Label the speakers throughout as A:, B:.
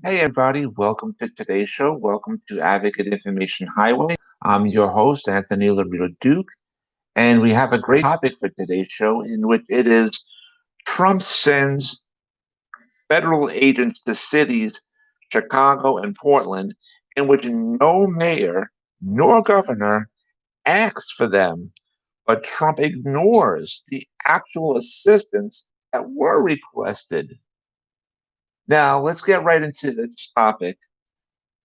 A: Hey, everybody, welcome to today's show. Welcome to Advocate Information Highway. I'm your host, Anthony Lorito-Duke, and we have a great topic for today's show in which it is Trump sends federal agents to cities, Chicago and Portland, in which no mayor nor governor asks for them, but Trump ignores the actual assistance that were requested. Now, let's get right into this topic.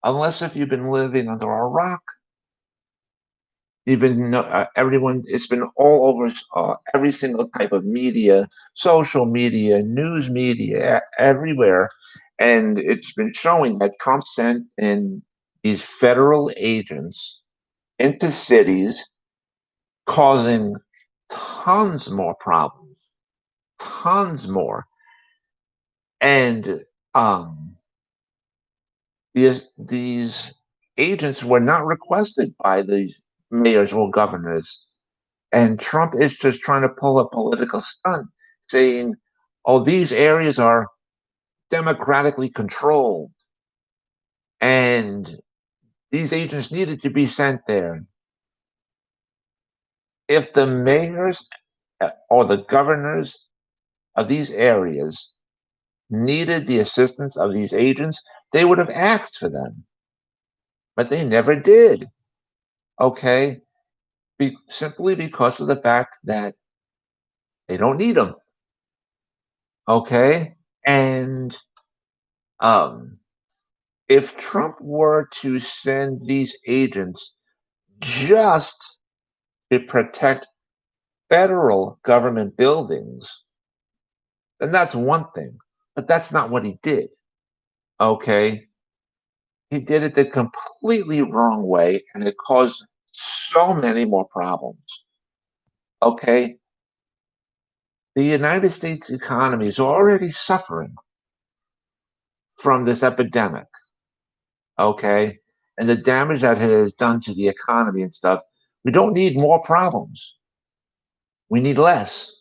A: Unless if you've been living under a rock, you've been everyone. It's been all over every single type of media, social media, news media, everywhere, and it's been showing that Trump sent in these federal agents into cities, causing tons more problems, tons more, and um, these agents were not requested by these mayors or governors. And Trump is just trying to pull a political stunt, saying, oh, these areas are democratically controlled, and these agents needed to be sent there. If the mayors or the governors of these areas needed the assistance of these agents, they would have asked for them, but they never did. Okay, simply because of the fact that they don't need them. Okay, and um, if Trump were to send these agents just to protect federal government buildings, then that's one thing. But that's not what he did. Okay, he did it the completely wrong way, and it caused so many more problems. Okay, the United States economy is already suffering from this epidemic. Okay, and the damage that it has done to the economy and stuff. We don't need more problems. We need less.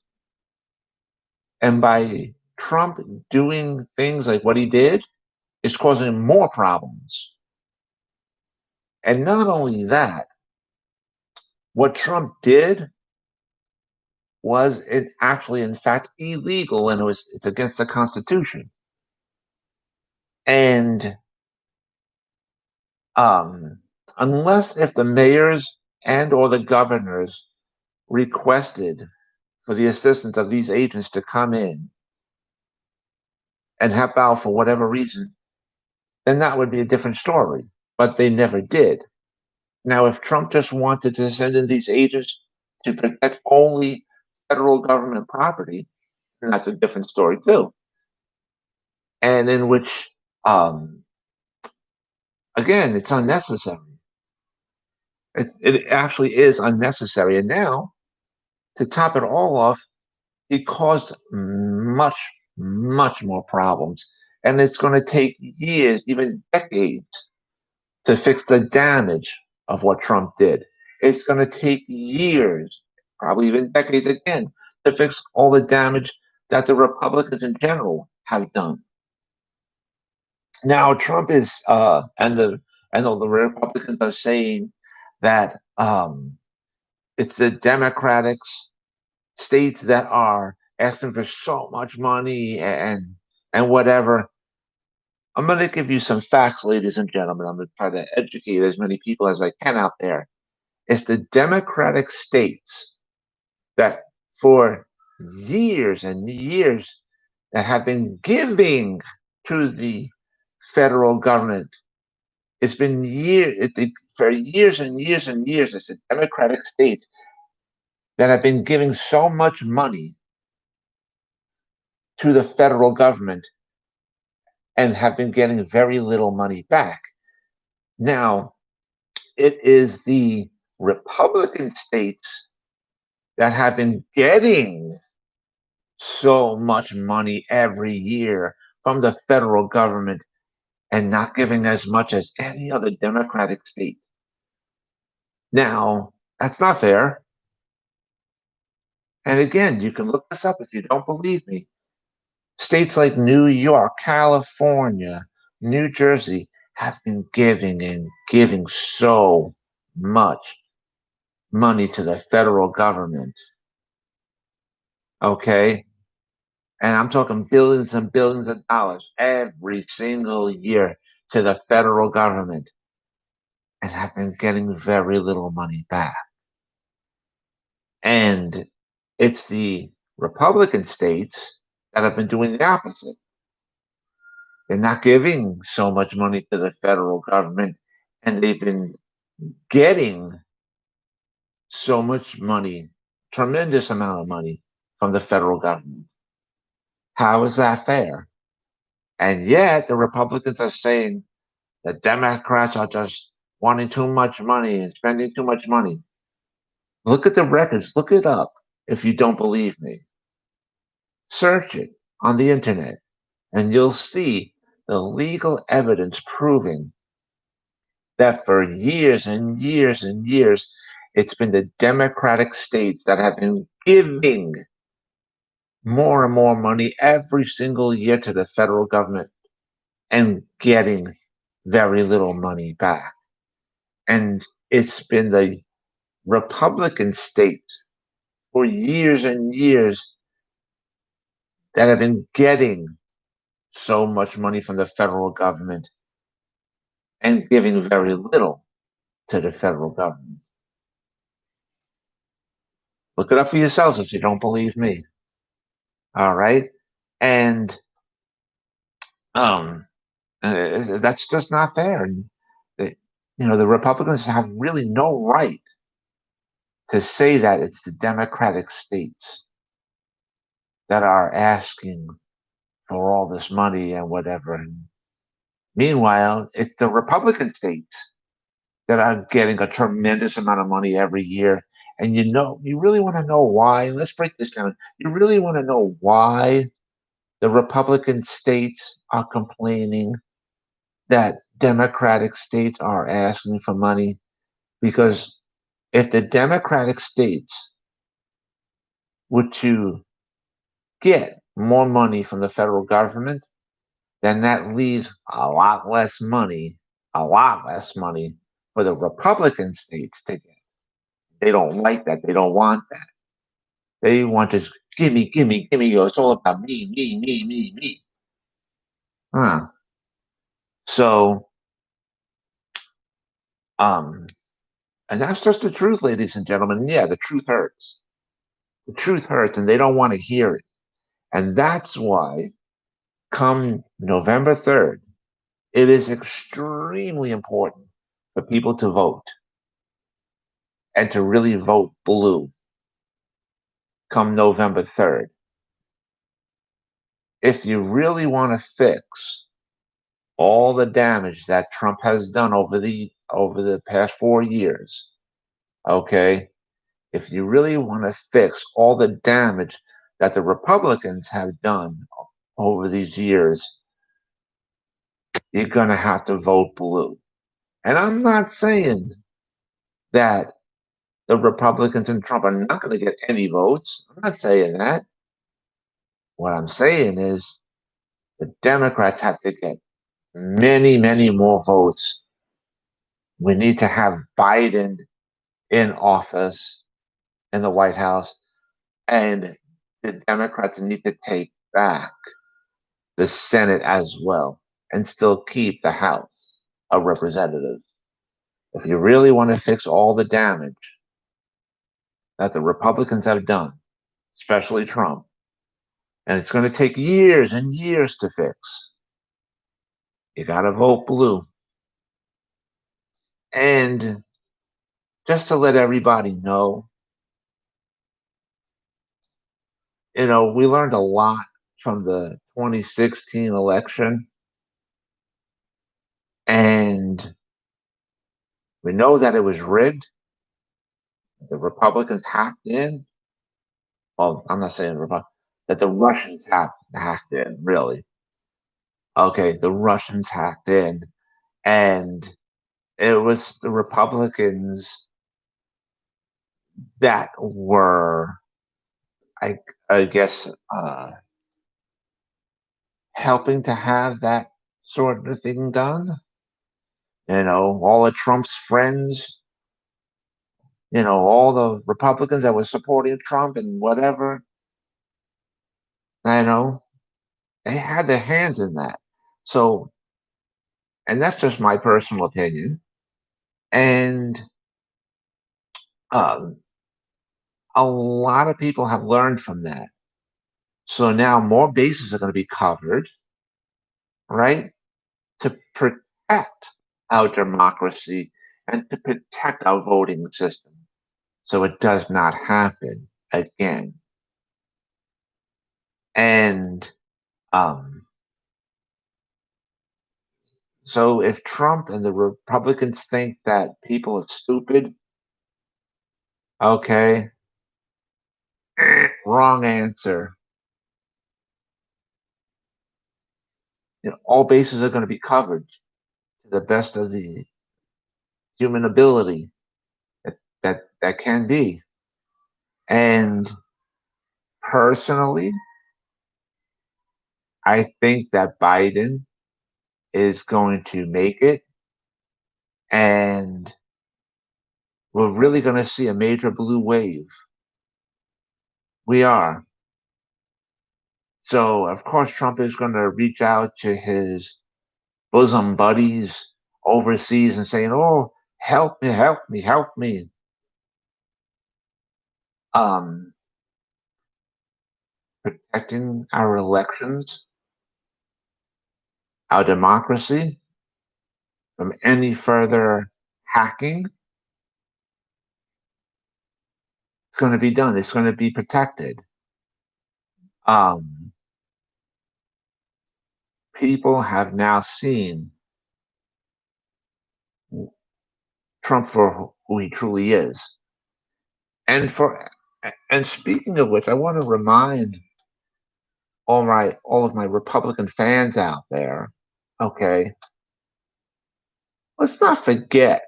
A: And by Trump doing things like what he did, is causing more problems. And not only that, what Trump did was it actually, in fact, illegal, and it's against the Constitution. And um, unless if the mayors and or the governors requested for the assistance of these agents to come in and help out for whatever reason, then that would be a different story. But they never did. Now, if Trump just wanted to send in these agents to protect only federal government property, then that's a different story too. And in which, um, again, it's unnecessary. It actually is unnecessary. And now, to top it all off, it caused much, much more problems. And it's going to take years, even decades, to fix the damage of what Trump did. It's going to take years, probably even decades again, to fix all the damage that the Republicans in general have done. Now, Trump is, the Republicans are saying that it's the Democratic states that are asking for so much money and whatever. I'm going to give you some facts, ladies and gentlemen. I'm going to try to educate as many people as I can out there. It's the Democratic states that for years and years that have been giving to the federal government. It's been for years and years and years. It's the Democratic states that have been giving so much money to the federal government and have been getting very little money back. Now, it is the Republican states that have been getting so much money every year from the federal government and not giving as much as any other Democratic state. Now, that's not fair. And again, you can look this up if you don't believe me. States like New York, California, New Jersey have been giving and giving so much money to the federal government. Okay. And I'm talking billions and billions of dollars every single year to the federal government and have been getting very little money back. And it's the Republican states that have been doing the opposite. They're not giving so much money to the federal government, and they've been getting so much money, tremendous amount of money from the federal government. How is that fair? And yet the Republicans are saying the Democrats are just wanting too much money and spending too much money. Look at the records, look it up if you don't believe me. Search it on the internet, and you'll see the legal evidence proving that for years and years and years, it's been the Democratic states that have been giving more and more money every single year to the federal government and getting very little money back. And it's been the Republican states for years and years that have been getting so much money from the federal government and giving very little to the federal government. Look it up for yourselves if you don't believe me. All right. And um, that's just not fair. And, the Republicans have really no right to say that it's the Democratic states that are asking for all this money and whatever. And meanwhile, it's the Republican states that are getting a tremendous amount of money every year. And you really want to know why? Let's break this down. You really want to know why the Republican states are complaining that Democratic states are asking for money? Because if the Democratic states were to get more money from the federal government, then that leaves a lot less money for the Republican states to get. They don't like that. They don't want that. They want to gimme, gimme, gimme. It's all about me, me, me, me, me. Huh. So, um, and that's just the truth, ladies and gentlemen. Yeah, the truth hurts. The truth hurts, and they don't want to hear it. And that's why, come November 3rd, it is extremely important for people to vote and to really vote blue come November 3rd. If you really want to fix all the damage that Trump has done over the past 4 years, okay? If you really want to fix all the damage that the Republicans have done over these years, you're going to have to vote blue. And I'm not saying that the Republicans and Trump are not going to get any votes. I'm not saying that. What I'm saying is the Democrats have to get many, many more votes. We need to have Biden in office in the White House, and the Democrats need to take back the Senate as well and still keep the House of Representatives. If you really want to fix all the damage that the Republicans have done, especially Trump, and it's going to take years and years to fix, you got to vote blue. And just to let everybody know, we learned a lot from the 2016 election, and we know that it was rigged. The Republicans hacked in. Well, I'm not saying that the Russians hacked in, really. Okay, the Russians hacked in, and it was the Republicans that were, I guess, helping to have that sort of thing done. All of Trump's friends, all the Republicans that were supporting Trump and whatever, you know, they had their hands in that. So, and that's just my personal opinion. And um, a lot of people have learned from that. So now more bases are going to be covered, right? To protect our democracy and to protect our voting system so it does not happen again. And um, so if Trump and the Republicans think that people are stupid, okay, wrong answer. All bases are going to be covered to the best of the human ability that can be. And personally, I think that Biden is going to make it, and we're really going to see a major blue wave. We are. So, of course, Trump is going to reach out to his bosom buddies overseas and saying, "Oh, help me, help me, help me." Um, Protecting our elections, our democracy from any further hacking. It's going to be done. It's going to be protected. Um, People have now seen Trump for who he truly is. And speaking of which, I want to remind all of my Republican fans out there, okay, let's not forget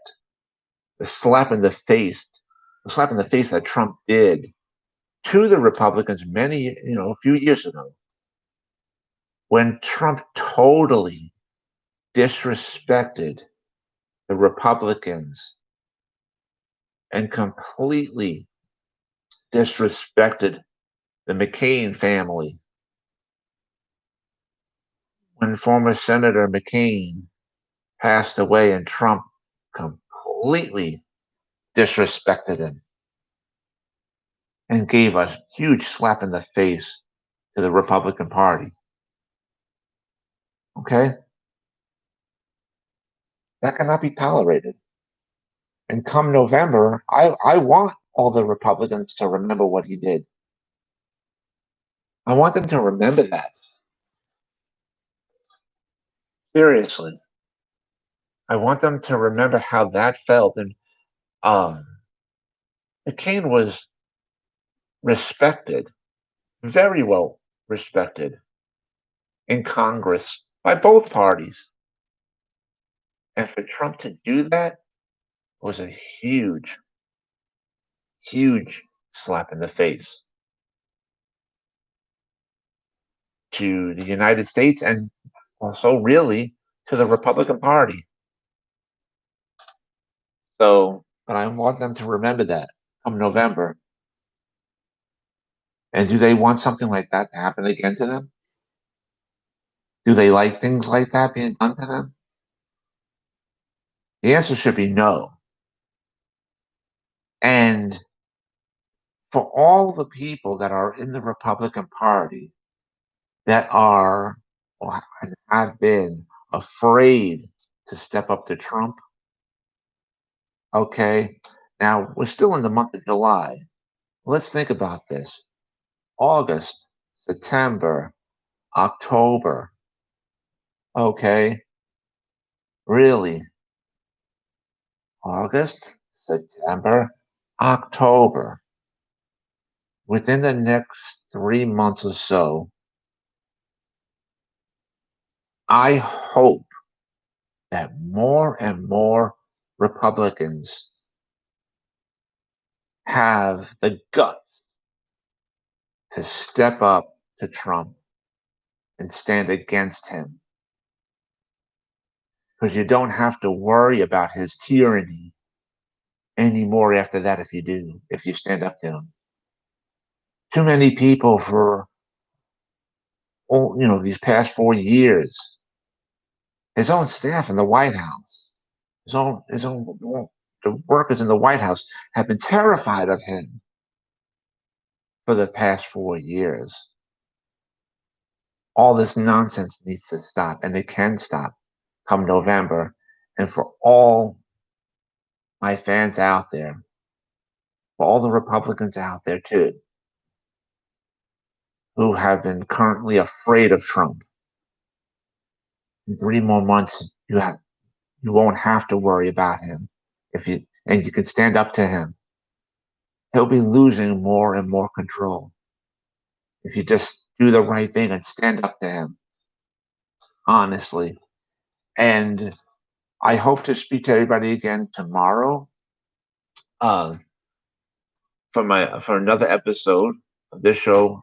A: the slap in the face, that Trump did to the Republicans a few years ago, when Trump totally disrespected the Republicans and completely disrespected the McCain family. When former Senator McCain passed away and Trump completely disrespected him and gave a huge slap in the face to the Republican Party. Okay? That cannot be tolerated. And come November, I want all the Republicans to remember what he did. I want them to remember that. Seriously. I want them to remember how that felt. And um, McCain was respected, very well respected in Congress by both parties. And for Trump to do that was a huge, huge slap in the face to the United States and also really to the Republican Party. So, but I want them to remember that come November. And do they want something like that to happen again to them? Do they like things like that being done to them? The answer should be no. And for all the people that are in the Republican Party that are or have been afraid to step up to Trump, okay, now we're still in the month of July. Let's think about this. August, September, October, okay, really, August, September, October. Within the next 3 months or so, I hope that more and more Republicans have the guts to step up to Trump and stand against him because you don't have to worry about his tyranny anymore after that if you stand up to him. Too many people for these past 4 years, his own staff in the White House, his own the workers in the White House have been terrified of him for the past 4 years. All this nonsense needs to stop, and it can stop come November. And for all my fans out there, for all the Republicans out there too, who have been currently afraid of Trump, in 3 more months you won't have to worry about him and you can stand up to him. He'll be losing more and more control if you just do the right thing and stand up to him honestly. And I hope to speak to everybody again tomorrow uh, for another episode of this show,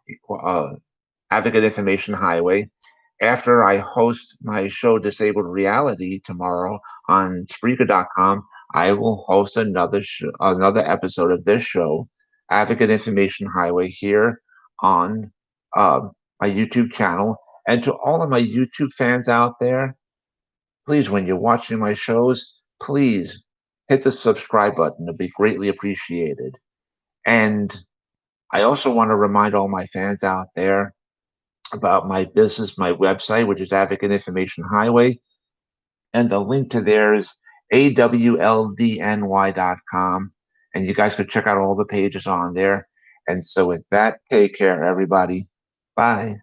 A: Advocate Information Highway. After I host my show Disabled Reality tomorrow on Spreaker.com, I will host another episode of this show, Advocate Information Highway, here on my YouTube channel. And to all of my YouTube fans out there, please, when you're watching my shows, please hit the subscribe button. It'll be greatly appreciated. And I also want to remind all my fans out there about my business, my website, which is Advocate Information Highway. And the link to there is awldny.com. And you guys could check out all the pages on there. And so with that, take care, everybody. Bye.